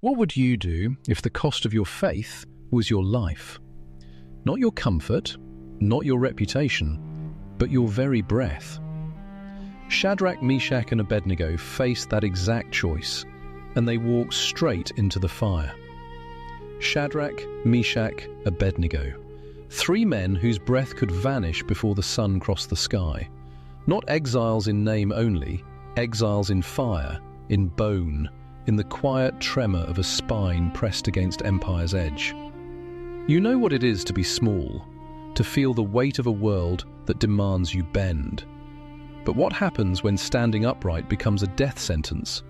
What would you do if the cost of your faith was your life? Not your comfort, not your reputation, but your very breath. Shadrach, Meshach, and Abednego faced that exact choice, and they walked straight into the fire. Shadrach, Meshach, Abednego. 3 men whose breath could vanish before the sun crossed the sky. Not exiles in name only, exiles in fire, in bone, in the quiet tremor of a spine pressed against empire's edge. You know what it is to be small, to feel the weight of a world that demands you bend. But what happens when standing upright becomes a death sentence?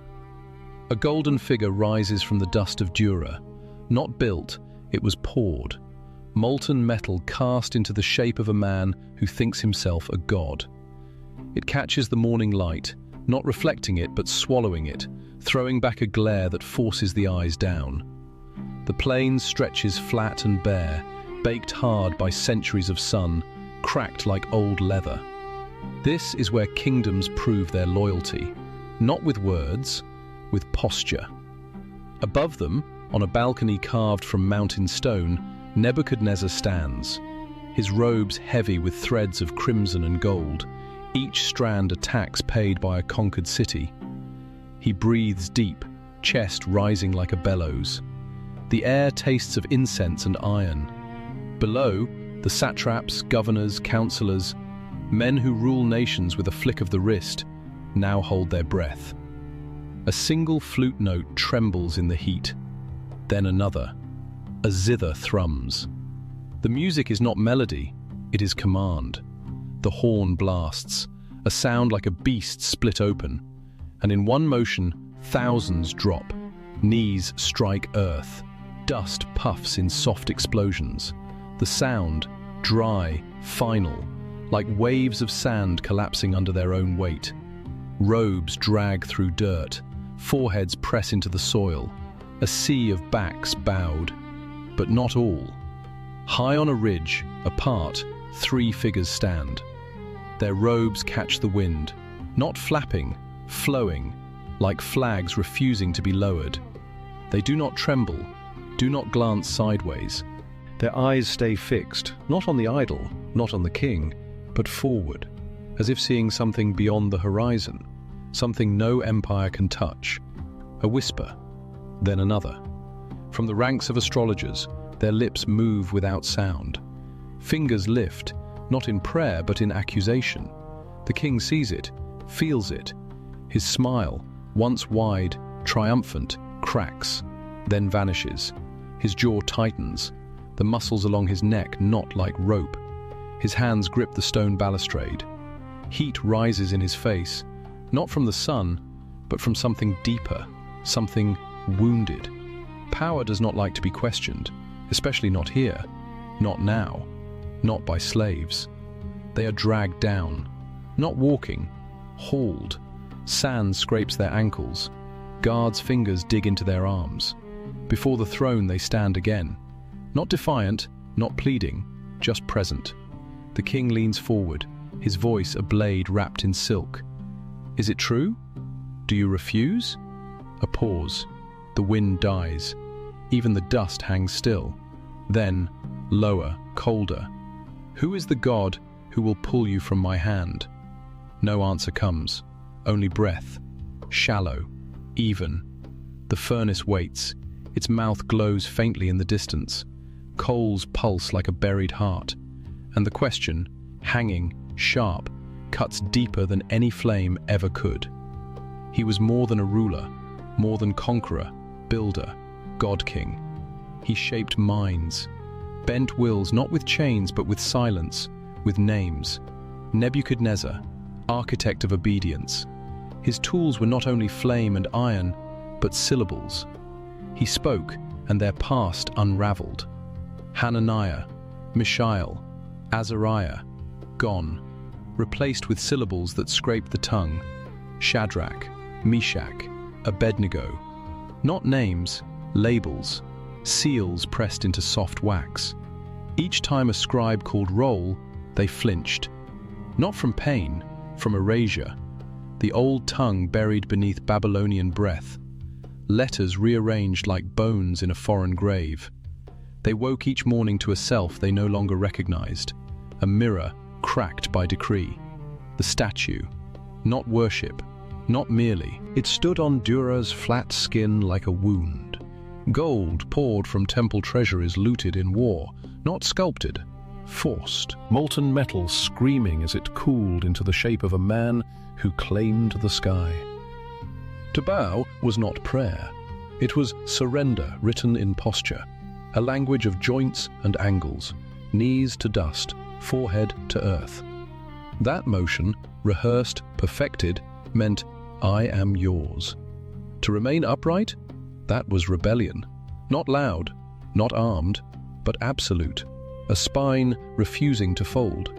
A golden figure rises from the dust of Dura. Not built, it was poured. Molten metal cast into the shape of a man who thinks himself a god. It catches the morning light, not reflecting it but swallowing it, throwing back a glare that forces the eyes down. The plain stretches flat and bare, baked hard by centuries of sun, cracked like old leather. This is where kingdoms prove their loyalty, not with words, with posture. Above them, on a balcony carved from mountain stone, Nebuchadnezzar stands, his robes heavy with threads of crimson and gold, each strand a tax paid by a conquered city. He breathes deep, chest rising like a bellows. The air tastes of incense and iron. Below, the satraps, governors, councillors, men who rule nations with a flick of the wrist, now hold their breath. A single flute note trembles in the heat, then another. A zither thrums. The music is not melody, it is command. The horn blasts, a sound like a beast split open, and in one motion, thousands drop. Knees strike earth. Dust puffs in soft explosions. The sound, dry, final, like waves of sand collapsing under their own weight. Robes drag through dirt. Foreheads press into the soil. A sea of backs bowed. But not all. High on a ridge, apart, 3 figures stand. Their robes catch the wind, not flapping, flowing, like flags refusing to be lowered. They do not tremble, do not glance sideways. Their eyes stay fixed, not on the idol, not on the king, but forward, as if seeing something beyond the horizon, something no empire can touch. A whisper, then another. From the ranks of astrologers, their lips move without sound. Fingers lift, not in prayer but in accusation. The king sees it, feels it. His smile, once wide, triumphant, cracks, then vanishes. His jaw tightens, the muscles along his neck knot like rope. His hands grip the stone balustrade. Heat rises in his face, not from the sun, but from something deeper, something wounded. Power does not like to be questioned, especially not here, not now, not by slaves. They are dragged down, not walking, hauled. Sand scrapes their ankles. Guards' fingers dig into their arms. Before the throne they stand again, not defiant, not pleading, just present. The king leans forward, his voice a blade wrapped in silk. Is it true? Do you refuse? A pause. The wind dies. Even the dust hangs still. Then, lower, colder. Who is the God who will pull you from my hand? No answer comes. Only breath. Shallow. Even. The furnace waits. Its mouth glows faintly in the distance. Coals pulse like a buried heart. And the question, hanging, sharp, cuts deeper than any flame ever could. He was more than a ruler, more than conqueror, builder, God-king. He shaped minds, bent wills not with chains but with silence, with names. Nebuchadnezzar, architect of obedience. His tools were not only flame and iron, but syllables. He spoke, and their past unraveled. Hananiah, Mishael, Azariah, gone, replaced with syllables that scraped the tongue. Shadrach, Meshach, Abednego. Not names, labels, seals pressed into soft wax. Each time a scribe called roll, they flinched. Not from pain, from erasure. The old tongue buried beneath Babylonian breath. letters rearranged like bones in a foreign grave. They woke each morning to a self they no longer recognized, a mirror cracked by decree. The statue, not worship, not merely. It stood on Dura's flat skin like a wound. Gold poured from temple treasuries looted in war, not sculpted, forced. Molten metal screaming as it cooled into the shape of a man who claimed the sky. To bow was not prayer. It was surrender written in posture, a language of joints and angles, knees to dust, forehead to earth. That motion, rehearsed, perfected, meant, I am yours. To remain upright? That was rebellion. Not loud, not armed, but absolute. A spine refusing to fold.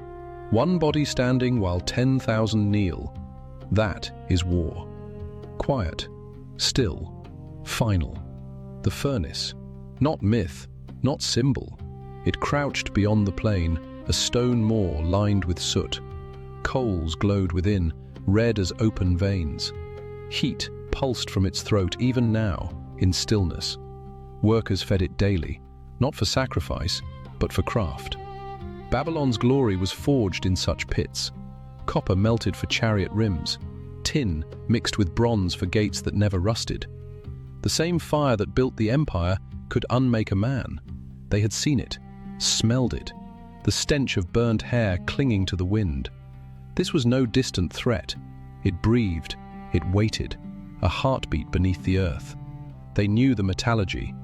One body standing while 10,000 kneel. That is war. Quiet, still, final. The furnace, not myth, not symbol. It crouched beyond the plain, a stone moor lined with soot. Coals glowed within, red as open veins. Heat pulsed from its throat even now, in stillness. Workers fed it daily, not for sacrifice, but for craft. Babylon's glory was forged in such pits. Copper melted for chariot rims, tin mixed with bronze for gates that never rusted. The same fire that built the empire could unmake a man. They had seen it, smelled it, the stench of burnt hair clinging to the wind. This was no distant threat. It breathed, it waited, a heartbeat beneath the earth. They knew the metallurgy,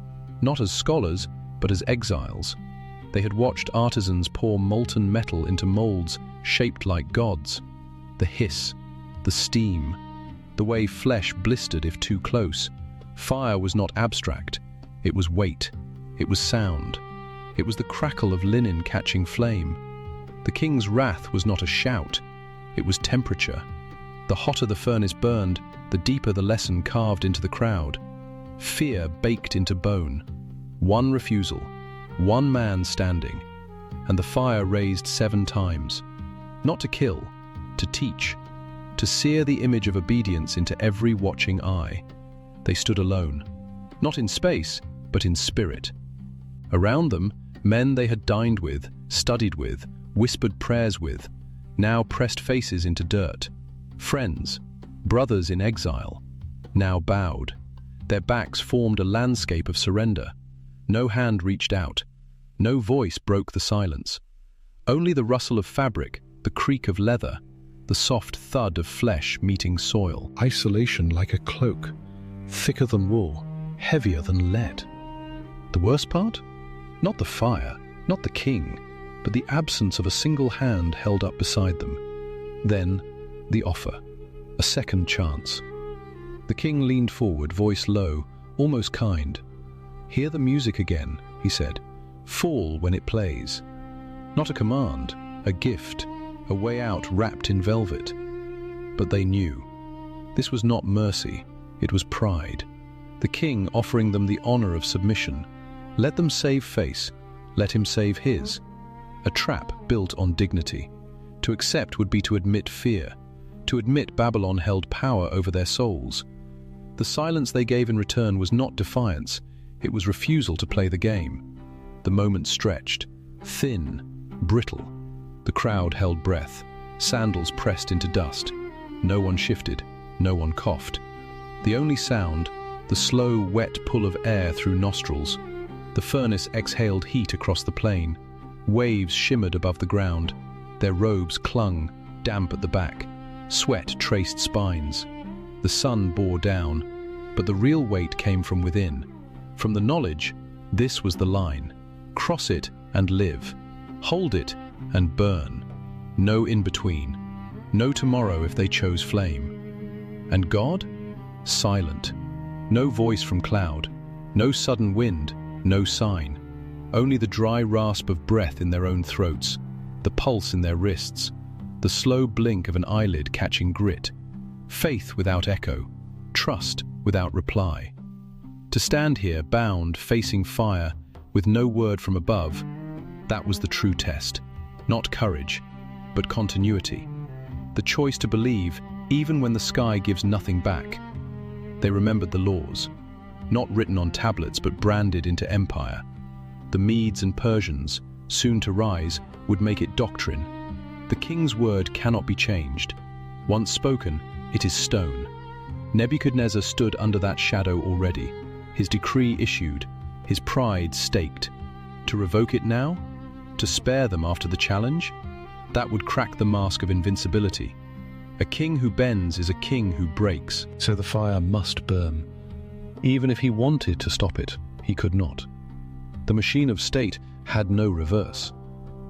not as scholars, but as exiles. They had watched artisans pour molten metal into molds shaped like gods. The hiss, the steam, the way flesh blistered if too close. Fire was not abstract. It was weight. It was sound. It was the crackle of linen catching flame. The king's wrath was not a shout. It was temperature. The hotter the furnace burned, the deeper the lesson carved into the crowd. Fear baked into bone. One refusal, one man standing, and the fire raised 7 times. Not to kill, to teach, to sear the image of obedience into every watching eye. They stood alone, not in space, but in spirit. Around them, men they had dined with, studied with, whispered prayers with, now pressed faces into dirt. Friends, brothers in exile, now bowed. Their backs formed a landscape of surrender. No hand reached out. No voice broke the silence. Only the rustle of fabric, the creak of leather, the soft thud of flesh meeting soil. Isolation like a cloak, thicker than wool, heavier than lead. The worst part? Not the fire, not the king, but the absence of a single hand held up beside them. Then, the offer, a second chance. The king leaned forward, voice low, almost kind. Hear the music again, he said. Fall when it plays. Not a command, a gift, a way out wrapped in velvet. But they knew. This was not mercy, it was pride. The king offering them the honor of submission. Let them save face, let him save his. A trap built on dignity. To accept would be to admit fear, to admit Babylon held power over their souls. The silence they gave in return was not defiance, it was refusal to play the game. The moment stretched, thin, brittle. The crowd held breath, sandals pressed into dust. No one shifted, no one coughed. The only sound, the slow, wet pull of air through nostrils. The furnace exhaled heat across the plain. Waves shimmered above the ground. Their robes clung, damp at the back. Sweat traced spines. The sun bore down, but the real weight came from within. From the knowledge, this was the line. Cross it and live. Hold it and burn. No in-between. No tomorrow if they chose flame. And God? Silent. No voice from cloud. No sudden wind. No sign. Only the dry rasp of breath in their own throats. The pulse in their wrists. The slow blink of an eyelid catching grit. Faith without echo. Trust without reply. To stand here, bound, facing fire, with no word from above, that was the true test. Not courage, but continuity. The choice to believe, even when the sky gives nothing back. They remembered the laws. not written on tablets but branded into empire. The Medes and Persians, soon to rise, would make it doctrine. The king's word cannot be changed. Once spoken, it is stone. Nebuchadnezzar stood under that shadow already, his decree issued, his pride staked. To revoke it now? To spare them after the challenge? That would crack the mask of invincibility. A king who bends is a king who breaks. So the fire must burn. Even if he wanted to stop it, he could not. The machine of state had no reverse.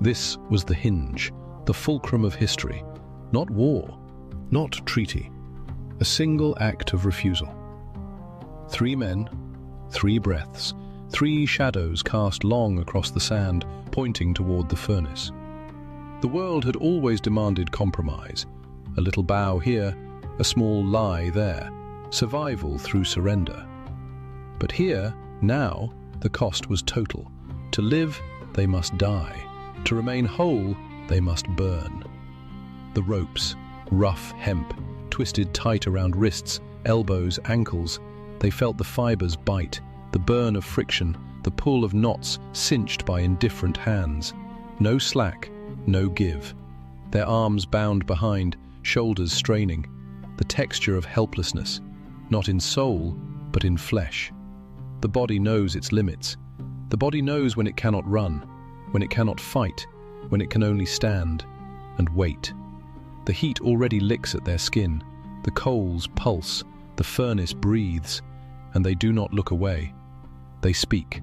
This was the hinge, the fulcrum of history. Not war, not treaty. A single act of refusal. 3 men, 3 breaths, 3 shadows cast long across the sand, pointing toward the furnace. The world had always demanded compromise. A little bow here, a small lie there. Survival through surrender. But here, now, the cost was total. To live, they must die. To remain whole, they must burn. The ropes, rough hemp, twisted tight around wrists, elbows, ankles. They felt the fibers bite, the burn of friction, the pull of knots cinched by indifferent hands. No slack, no give. Their arms bound behind, shoulders straining. The texture of helplessness, not in soul, but in flesh. The body knows its limits. The body knows when it cannot run, when it cannot fight, when it can only stand and wait. The heat already licks at their skin. The coals pulse, the furnace breathes, and they do not look away. They speak,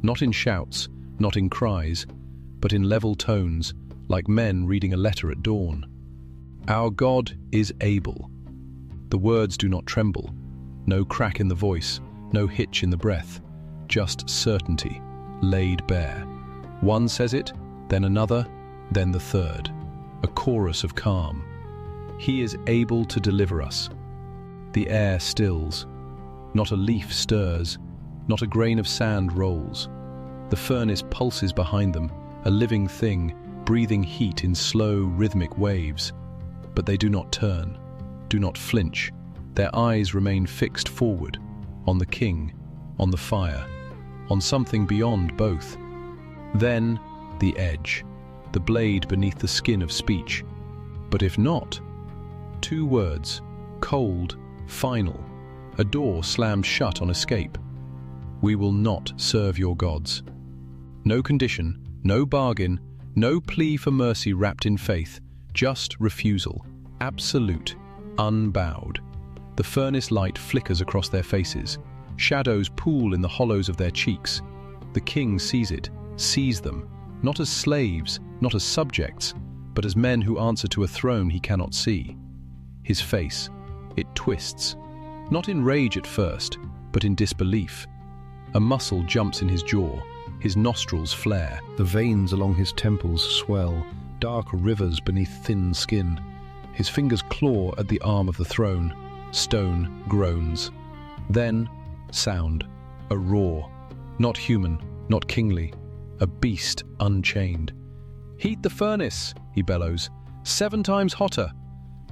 not in shouts, not in cries, but in level tones, like men reading a letter at dawn. Our God is able. The words do not tremble. No crack in the voice, no hitch in the breath, just certainty, laid bare. One says it, then another, then the third. A chorus of calm. He is able to deliver us. The air stills. Not a leaf stirs, not a grain of sand rolls. The furnace pulses behind them, a living thing, breathing heat in slow, rhythmic waves. But they do not turn, do not flinch. Their eyes remain fixed forward, on the king, on the fire, on something beyond both. Then, the edge, the blade beneath the skin of speech. But if not, 2 words, cold, final, a door slammed shut on escape. We will not serve your gods. No condition, no bargain, no plea for mercy wrapped in faith, just refusal, absolute, unbowed. The furnace light flickers across their faces. Shadows pool in the hollows of their cheeks. The king sees it, sees them, not as slaves, not as subjects, but as men who answer to a throne he cannot see. His face, it twists, not in rage at first, but in disbelief. A muscle jumps in his jaw, his nostrils flare, the veins along his temples swell, dark rivers beneath thin skin. His fingers claw at the arm of the throne. Stone groans. Then, sound, a roar, not human, not kingly, a beast unchained. Heat the furnace, he bellows, 7 times hotter.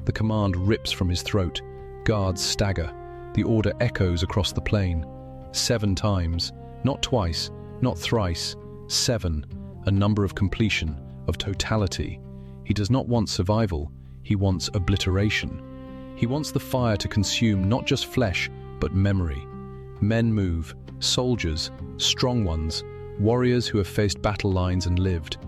The command rips from his throat. Guards stagger. The order echoes across the plain. 7 times, not twice, not thrice, 7, a number of completion, of totality. He does not want survival, he wants obliteration. He wants the fire to consume not just flesh, but memory. Men move, soldiers, strong ones, warriors who have faced battle lines and lived.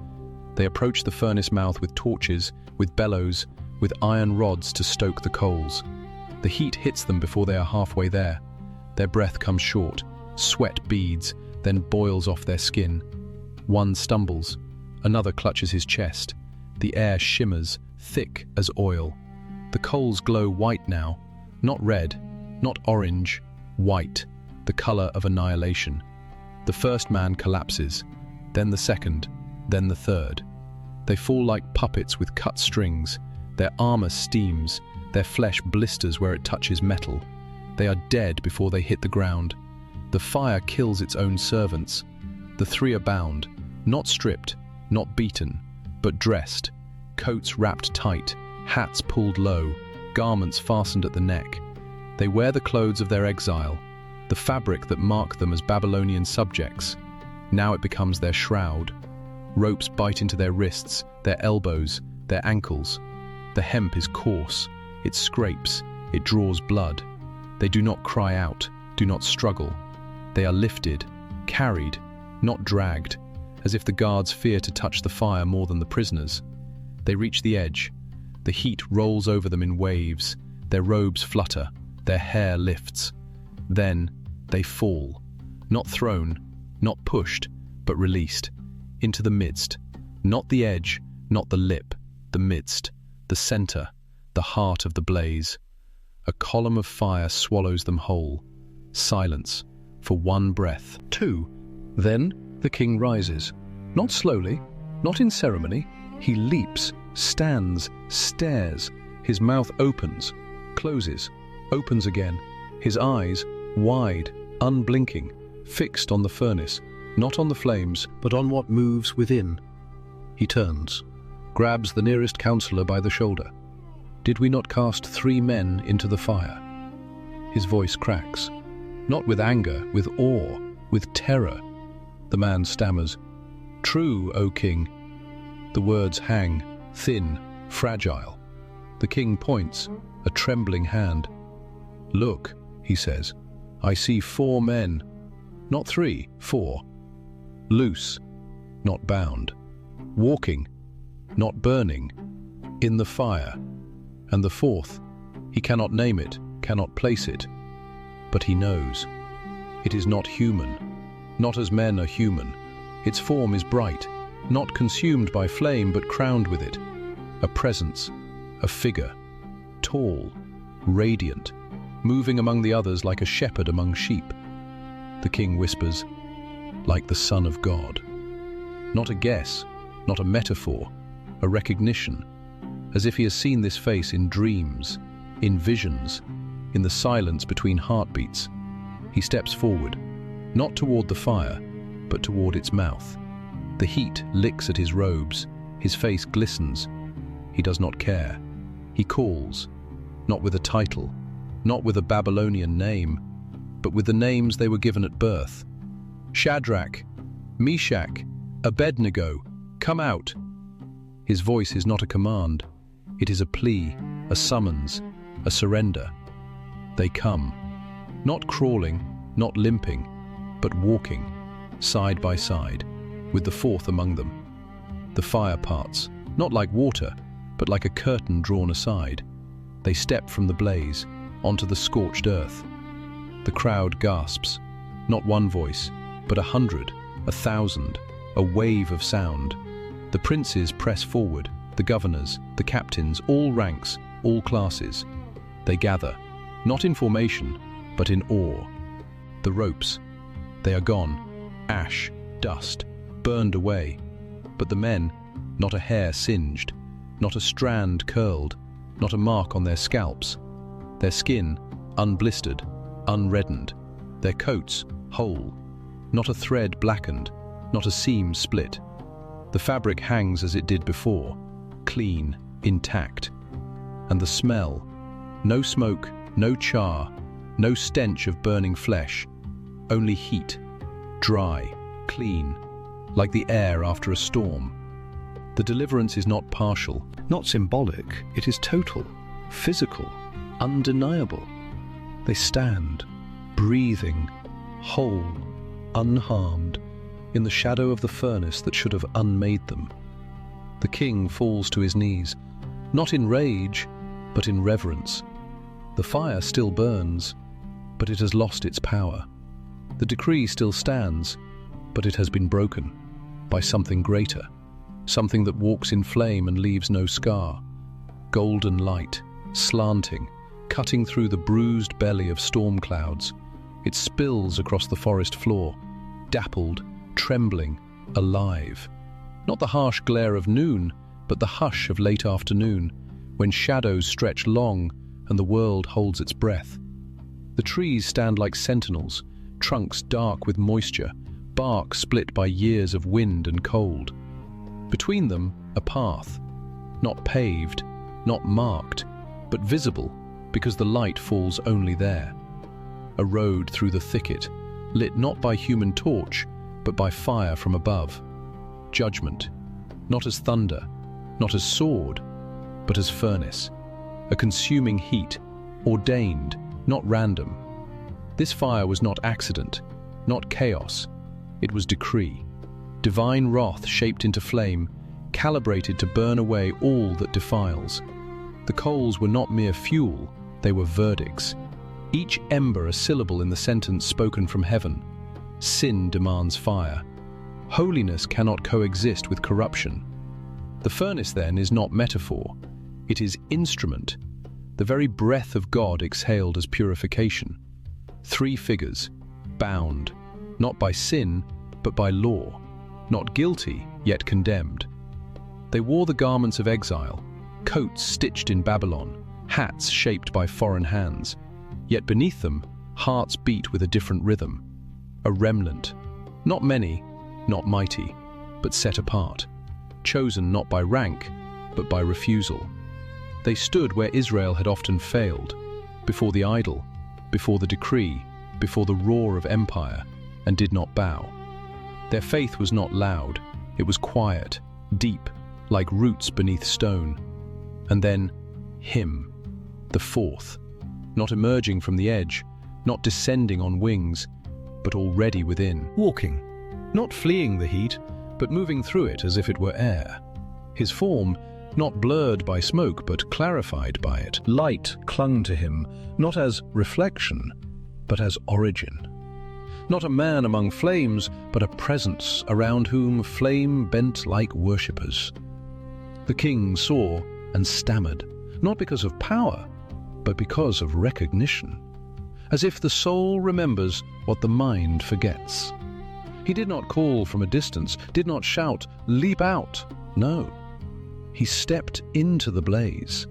They approach the furnace mouth with torches, with bellows, with iron rods to stoke the coals. The heat hits them before they are halfway there. Their breath comes short, sweat beads, then boils off their skin. One stumbles, another clutches his chest. The air shimmers, thick as oil. The coals glow white now, not red, not orange, white, the color of annihilation. The first man collapses, then the second, then the third. They fall like puppets with cut strings. Their armor steams, their flesh blisters where it touches metal. They are dead before they hit the ground. The fire kills its own servants. The 3 are bound, not stripped, not beaten, but dressed, coats wrapped tight, hats pulled low, garments fastened at the neck. They wear the clothes of their exile, The fabric that marked them as Babylonian subjects, now it becomes their shroud. Ropes bite into their wrists, their elbows, their ankles. The hemp is coarse, it scrapes, it draws blood. They do not cry out, do not struggle. They are lifted, carried, not dragged, as if the guards fear to touch the fire more than the prisoners. They reach the edge. The heat rolls over them in waves. Their robes flutter, their hair lifts. Then they fall, not thrown, not pushed, but released, into the midst. Not the edge, not the lip, the midst, the center, the heart of the blaze. A column of fire swallows them whole. Silence, for one breath. 2. Then the king rises. Not slowly, not in ceremony. He leaps, stands, stares. His mouth opens, closes, opens again. His eyes, wide, unblinking, fixed on the furnace, not on the flames, but on what moves within. He turns, grabs the nearest counselor by the shoulder. Did we not cast 3 men into the fire? His voice cracks, not with anger, with awe, with terror. The man stammers, "True, O king." The words hang, thin, fragile. The king points, a trembling hand. "Look," he says, "I see 4 men, not 3, 4. Loose, not bound. Walking, not burning, in the fire. And the 4th, he cannot name it, cannot place it. But he knows. It is not human, not as men are human. Its form is bright, not consumed by flame, but crowned with it. A presence, a figure, tall, radiant, moving among the others like a shepherd among sheep. The king whispers, like the Son of God. Not a guess, not a metaphor, a recognition, as if he has seen this face in dreams, in visions, in the silence between heartbeats. He steps forward, not toward the fire, but toward its mouth. The heat licks at his robes, his face glistens. He does not care. He calls, not with a title, not with a Babylonian name, but with the names they were given at birth. Shadrach, Meshach, Abednego, come out. His voice is not a command. It is a plea, a summons, a surrender. They come, not crawling, not limping, but walking, side by side, with the 4th among them. The fire parts, not like water, but like a curtain drawn aside. They step from the blaze, onto the scorched earth. The crowd gasps, not one voice, but 100, 1,000, a wave of sound. The princes press forward, the governors, the captains, all ranks, all classes. They gather, not in formation, but in awe. The ropes, they are gone, ash, dust, burned away. But the men, not a hair singed, not a strand curled, not a mark on their scalps. Their skin, unblistered, unreddened. Their coats, whole, not a thread blackened, not a seam split. The fabric hangs as it did before, clean, intact. And the smell, no smoke, no char, no stench of burning flesh, only heat, dry, clean, like the air after a storm. The deliverance is not partial, not symbolic, it is total, physical, undeniable. They stand, breathing, whole, unharmed, in the shadow of the furnace that should have unmade them. The king falls to his knees, not in rage, but in reverence. The fire still burns, but it has lost its power. The decree still stands, but it has been broken by something greater, something that walks in flame and leaves no scar. Golden light, slanting, cutting through the bruised belly of storm clouds. It spills across the forest floor, dappled, trembling, alive. Not the harsh glare of noon, but the hush of late afternoon, when shadows stretch long and the world holds its breath. The trees stand like sentinels, trunks dark with moisture, bark split by years of wind and cold. Between them, a path, not paved, not marked, but visible because the light falls only there. a road through the thicket, lit not by human torch, but by fire from above. Judgment, not as thunder, not as sword, but as furnace, a consuming heat, ordained, not random. This fire was not accident, not chaos, it was decree. Divine wrath shaped into flame, calibrated to burn away all that defiles. The coals were not mere fuel, they were verdicts. Each ember a syllable in the sentence spoken from heaven. Sin demands fire. Holiness cannot coexist with corruption. The furnace, then, is not metaphor. It is instrument. The very breath of God exhaled as purification. 3 figures, bound, not by sin, but by law, not guilty, yet condemned. They wore the garments of exile, coats stitched in Babylon, hats shaped by foreign hands. Yet beneath them, hearts beat with a different rhythm. A remnant, not many, not mighty, but set apart, chosen not by rank, but by refusal. They stood where Israel had often failed, before the idol, before the decree, before the roar of empire, and did not bow. Their faith was not loud, it was quiet, deep, like roots beneath stone. And then, him, the fourth, not emerging from the edge, not descending on wings, but already within. Walking, not fleeing the heat, but moving through it as if it were air. His form, not blurred by smoke, but clarified by it. Light clung to him, not as reflection, but as origin. Not a man among flames, but a presence around whom flame bent like worshippers. The king saw and stammered, not because of power, but because of recognition, as if the soul remembers what the mind forgets. He did not call from a distance, did not shout, "Leap out!" No. He stepped into the blaze,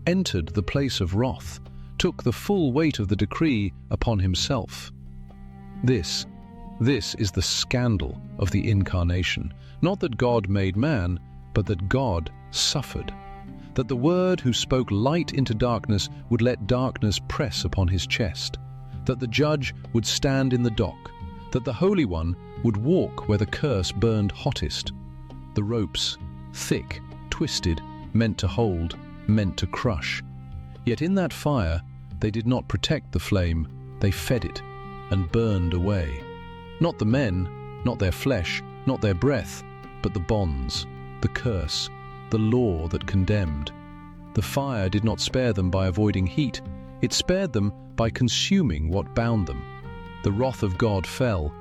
entered the place of wrath, took the full weight of the decree upon himself. This is the scandal of the incarnation. Not that God made man, but that God suffered. That the Word who spoke light into darkness would let darkness press upon his chest. That the judge would stand in the dock. That the Holy One would walk where the curse burned hottest. The ropes, thick, twisted, meant to hold, meant to crush. Yet in that fire, they did not protect the flame, they fed it and burned away. Not the men, not their flesh, not their breath, but the bonds, the curse, the law that condemned. The fire did not spare them by avoiding heat, it spared them by consuming what bound them. The wrath of God fell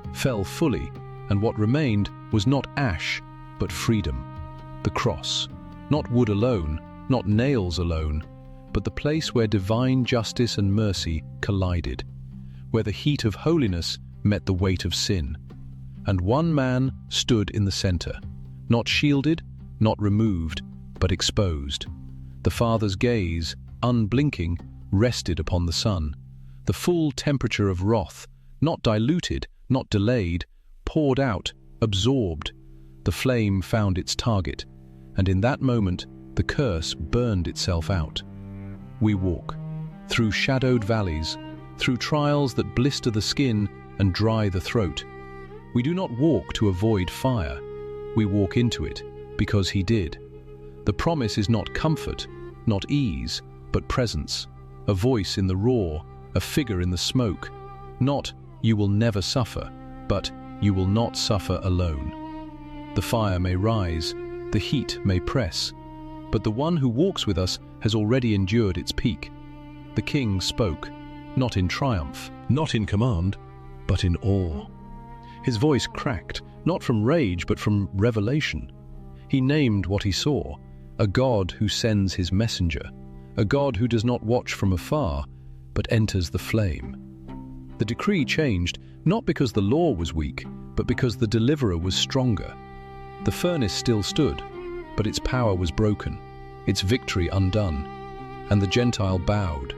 fully, and what remained was not ash, but freedom. The cross, not wood alone, not nails alone, but the place where divine justice and mercy collided, where the heat of holiness met the weight of sin. And one man stood in the center, not shielded, not removed, but exposed. The Father's gaze, unblinking, rested upon the Son. The full temperature of wrath, not diluted, not delayed, poured out, absorbed. The flame found its target, and in that moment the curse burned itself out. We walk, through shadowed valleys, through trials that blister the skin and dry the throat. We do not walk to avoid fire, we walk into it, because He did. The promise is not comfort, not ease, but presence, a voice in the roar, a figure in the smoke. Not, "You will never suffer," but, "You will not suffer alone." The fire may rise, the heat may press, but the one who walks with us has already endured its peak. The King spoke, not in triumph, not in command, but in awe. His voice cracked, not from rage, but from revelation. He named what he saw, a God who sends his messenger, a God who does not watch from afar, but enters the flame. The decree changed, not because the law was weak, but because the deliverer was stronger. The furnace still stood, but its power was broken, its victory undone, and the Gentile bowed,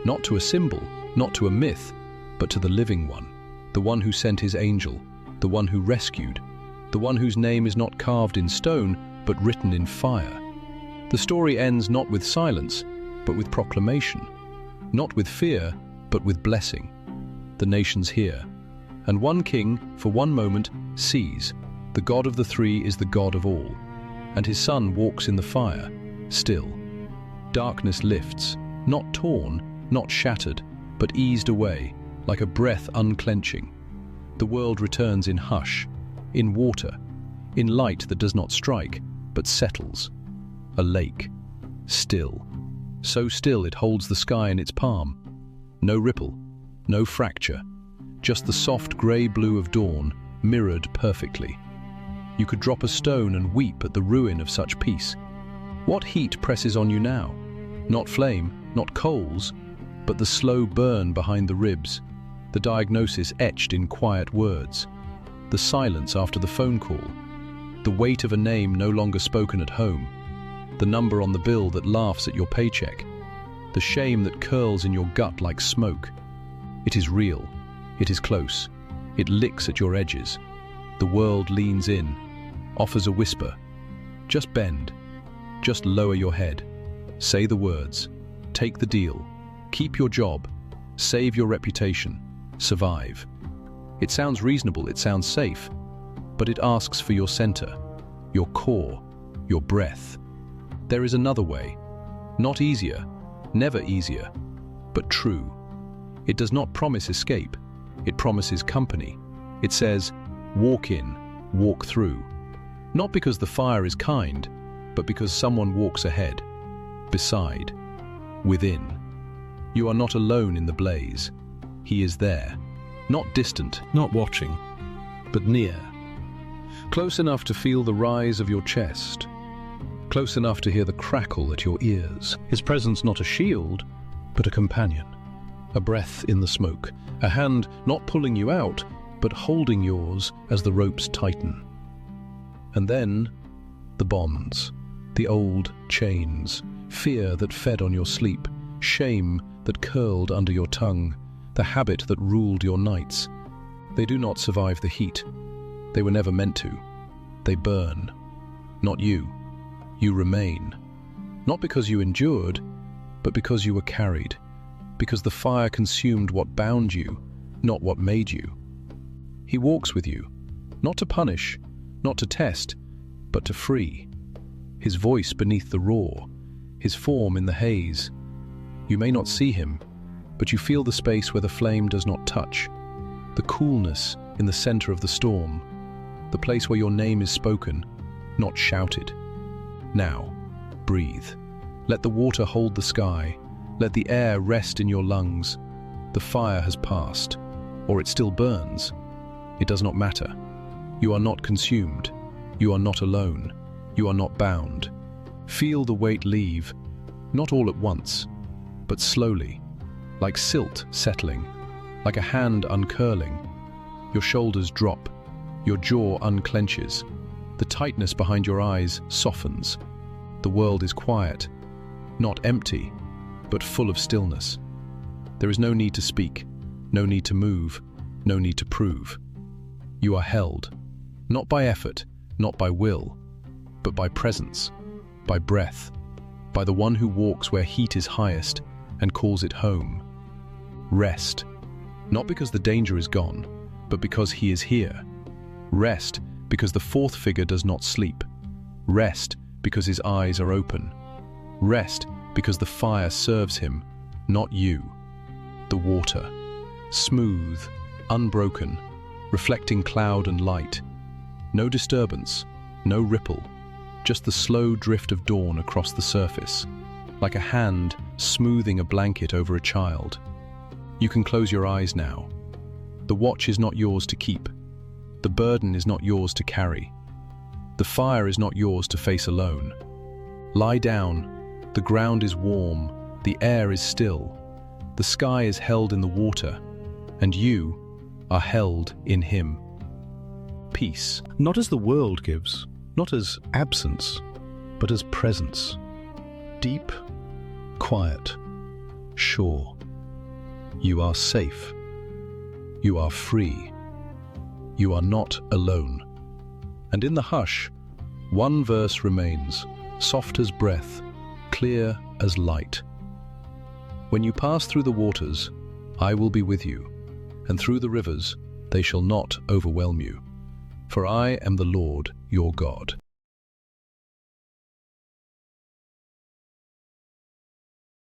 not to a symbol, not to a myth, but to the living one, the one who sent his angel, the one who rescued, the one whose name is not carved in stone, but written in fire. The story ends not with silence, but with proclamation, not with fear, but with blessing. the nations hear. And one king, for one moment, sees. The God of the three is the God of all. And his son walks in the fire, still. Darkness lifts, not torn, not shattered, but eased away, like a breath unclenching. The world returns in hush, in water, in light that does not strike, but settles. A lake, still. So still it holds the sky in its palm. No ripple, no fracture, just the soft grey blue of dawn, mirrored perfectly. You could drop a stone and weep at the ruin of such peace. What heat presses on you now? Not flame, not coals, but the slow burn behind the ribs, the diagnosis etched in quiet words, the silence after the phone call, the weight of a name no longer spoken at home, the number on the bill that laughs at your paycheck, the shame that curls in your gut like smoke. It is real, it is close, it licks at your edges. The world leans in, offers a whisper. Just bend, just lower your head. Say the words, take the deal, keep your job, save your reputation, survive. It sounds reasonable, it sounds safe, but it asks for your center, your core, your breath. There is another way, not easier, never easier, but true. It does not promise escape, it promises company. It says, walk in, walk through. Not because the fire is kind, but because someone walks ahead, beside, within. You are not alone in the blaze. He is there, not distant, not watching, but near. Close enough to feel the rise of your chest, close enough to hear the crackle at your ears. His presence not a shield, but a companion. A breath in the smoke, a hand not pulling you out, but holding yours as the ropes tighten. And then, the bonds, the old chains, fear that fed on your sleep, shame that curled under your tongue, the habit that ruled your nights. They do not survive the heat. They were never meant to. They burn. Not you. You remain. Not because you endured, but because you were carried. Because the fire consumed what bound you, not what made you. He walks with you, not to punish, not to test, but to free. His voice beneath the roar, his form in the haze. You may not see him, but you feel the space where the flame does not touch, the coolness in the center of the storm, the place where your name is spoken, not shouted. Now, breathe. Let the water hold the sky. Let the air rest in your lungs. The fire has passed, or it still burns. It does not matter. You are not consumed. You are not alone. You are not bound. Feel the weight leave, not all at once, but slowly, like silt settling, like a hand uncurling. Your shoulders drop, your jaw unclenches, the tightness behind your eyes softens. The world is quiet, not empty, but full of stillness. There is no need to speak, no need to move, no need to prove. You are held, not by effort, not by will, but by presence, by breath, by the one who walks where heat is highest and calls it home. Rest, not because the danger is gone, but because he is here. Rest because the fourth figure does not sleep. Rest because his eyes are open. Rest because the fire serves him, not you. The water, smooth, unbroken, reflecting cloud and light. No disturbance, no ripple, just the slow drift of dawn across the surface, like a hand smoothing a blanket over a child. You can close your eyes now. The watch is not yours to keep. The burden is not yours to carry. The fire is not yours to face alone. Lie down. The ground is warm. The air is still. The sky is held in the water, and you are held in him. Peace, not as the world gives, not as absence, but as presence. Deep, quiet, sure. You are safe. You are free. You are not alone. And in the hush, one verse remains, soft as breath, clear as light. When you pass through the waters, I will be with you, and through the rivers they shall not overwhelm you. For I am the Lord your God.